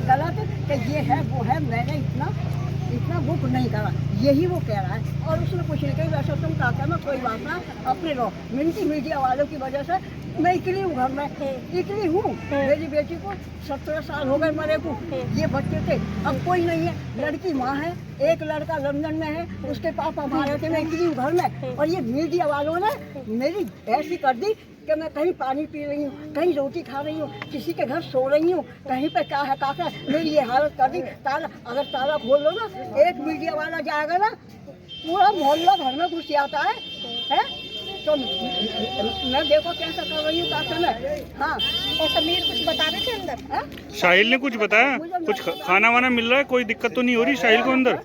गलत कि ये है वो है, मैंने इतना बुक नहीं करा, यही वो कह रहा है। और उसने कुछ नहीं कही, वैसे तुम कहते हैं ना कोई बात ना, अपने रहो। मीडिया वालों की वजह से मैं अकेली हूँ घर में, अकेली हूँ। मेरी बेटी को 17 साल हो गए मरे को, ये बच्चे थे, अब कोई नहीं है। लड़की माँ है, एक लड़का लंदन में है, उसके पापा मारे थे, मैं अकेली हूँ घर में। और ये मीडिया वालों ने मेरी ऐसी कर दी कि मैं कहीं पानी पी रही हूँ, कहीं रोटी खा रही हूँ, किसी के घर सो रही हूँ, कहीं पे क्या है काका, मेरी ये हालत कर दी। ताला अगर ताला खोल लो ना, एक मीडिया वाला जाएगा ना, पूरा मोहल्ला घर में घुस जाता है? तो मैं देखो कैसा कर रही हूँ काका मैं। हाँ, और समीर कुछ बता रहे थे अंदर? साहिल ने कुछ बताया? कुछ खाना वाना मिल रहा है? कोई दिक्कत तो नहीं हो रही साहिल को अंदर?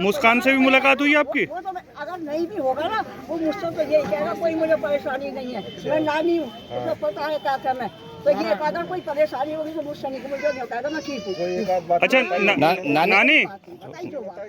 मुस्कान से भी मुलाकात हुई आपकी? वो तो अगर नहीं भी होगा ना, वो मुझसे तो यही कहेगा कोई मुझे परेशानी नहीं है, मैं नानी हूँ, उसको पता है क्या मैं। तो ये अगर कोई परेशानी होगी तो मुझसे नहीं, मुझे नहीं कहेगा मैं ठीक हूँ। अच्छा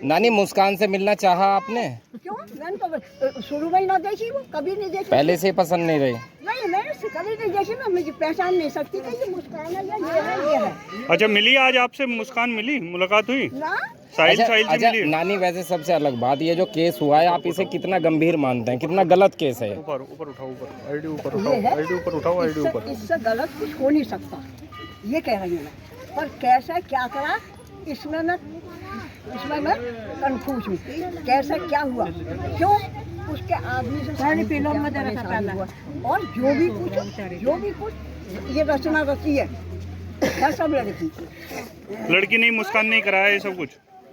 नानी मुस्कान से मिलना चाहा आपने? क्यों? मैंने तो शुरू में ही ना देखी, वो कभी नहीं देखी। पहले से पसंद नहीं रही? नहीं, मैंने कभी नहीं देखी ना, मुझे पहचान नहीं सकती कि ये मुस्कान है या ये है। अच्छा, मिली आज आपसे मुस्कान? मिली, मुलाकात हुई? ना साहिल से अच्छा मिली? नानी, वैसे सबसे अलग बात, ये जो केस हुआ है आप इसे कितना गंभीर मानते हैं? कितना गलत केस है? ऊपर उठाओ, ऊपर आईडी ऊपर उठाओ, आईडी ऊपर। इससे गलत कुछ हो नहीं सकता, ये कह रही हूँ मैं। पर कैसा क्या करा इसमें मैं कंफ्यूज हूँ। कैसा क्या हुआ, क्यों उसके आदमी से परेशानी हुआ, और जो भी कुछ ये रचना रची है सब लड़की नहीं, मुस्कान नहीं कराया ये सब कुछ,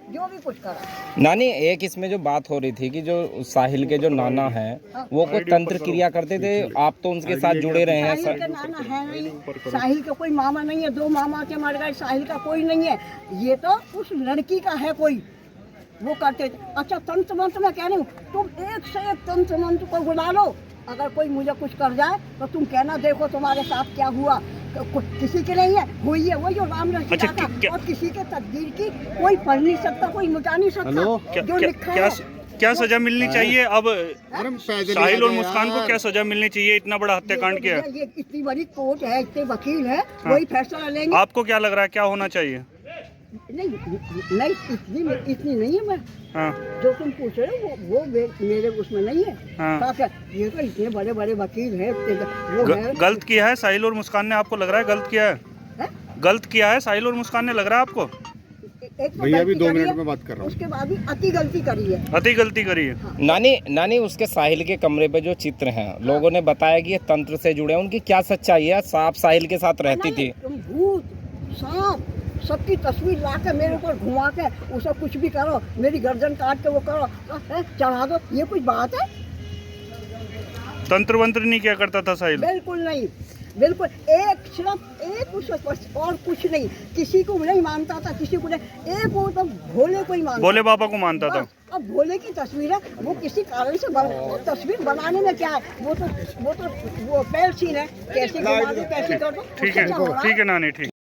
जो भी कुछ करा। नानी, एक इसमें जो बात हो रही थी कि जो साहिल के जो नाना हैं वो कोई तंत्र क्रिया करते थे, आप तो उनके साथ जुड़े रहे हैं। साहिल का नाना है नहीं, साहिल का कोई मामा नहीं है, 2 मामा के मर गए, साहिल का कोई नहीं है। ये तो उस लड़की का है कोई, वो करते थे। अच्छा, तंत्र मंत्र मैं कह रही हूँ, तुम एक से एक तंत्र मंत्र को बुला लो, अगर कोई मुझे कुछ कर जाए तो तुम कहना देखो तुम्हारे साथ क्या हुआ। किसी के नहीं है, हुई है वो जो राम ने किया था। और किसी के तकदीर की कोई पढ़ नहीं सकता, कोई मिटा नहीं सकता। जो लिखा है क्या सजा मिलनी चाहिए अब साहिल और मुस्कान को? क्या सजा मिलनी चाहिए? इतना बड़ा हत्याकांड किया है। ये इतनी बड़ी कोर्ट है, इतने वकील है, वही फैसला लेंगे। आपको क्या लग रहा है क्या होना चाहिए? नहीं, इतनी नहीं है मैं। हाँ। जो तुम पूछ रहे हो वो मेरे उसमें नहीं है। हाँ। ये तो इतने बड़े बड़े वकील हैं, वो है। गलत किया है साहिल और मुस्कान ने? आपको लग रहा है गलत किया है? गलत किया है साहिल और मुस्कान ने, लग रहा है आपको? भैया अभी 2 मिनट में बात कर रहा हूँ। उसके बाद भी अति गलती करी है। अति गलती करी है। हाँ। नानी, उसके साहिल के कमरे पे जो चित्र हैं, लोगों ने बताया कि ये तंत्र से जुड़े हैं, उनकी क्या सच्चाई है? सांप साहिल के साथ रहती थी? भूत सांप सबकी तस्वीर ला के मेरे ऊपर घुमा के उसे कुछ भी करो, मेरी गर्दन काट के वो करो, चढ़ा दो, ये कुछ बात है? तंत्र वंत्र नहीं किया करता था साहिल? बिल्कुल नहीं, बिल्कुल सिर्फ एक उस और कुछ नहीं। किसी को नहीं मानता था, किसी को नहीं, एक वो तो भोले को ही मानता, भोले बाबा को मानता था। अब भोले की तस्वीर है, वो किसी कारण से वो तस्वीर बनाने में क्या है, वो पेल सीन है, कैसे घुमा दो कैसे कर दो। ठीक है नानी, ठीक।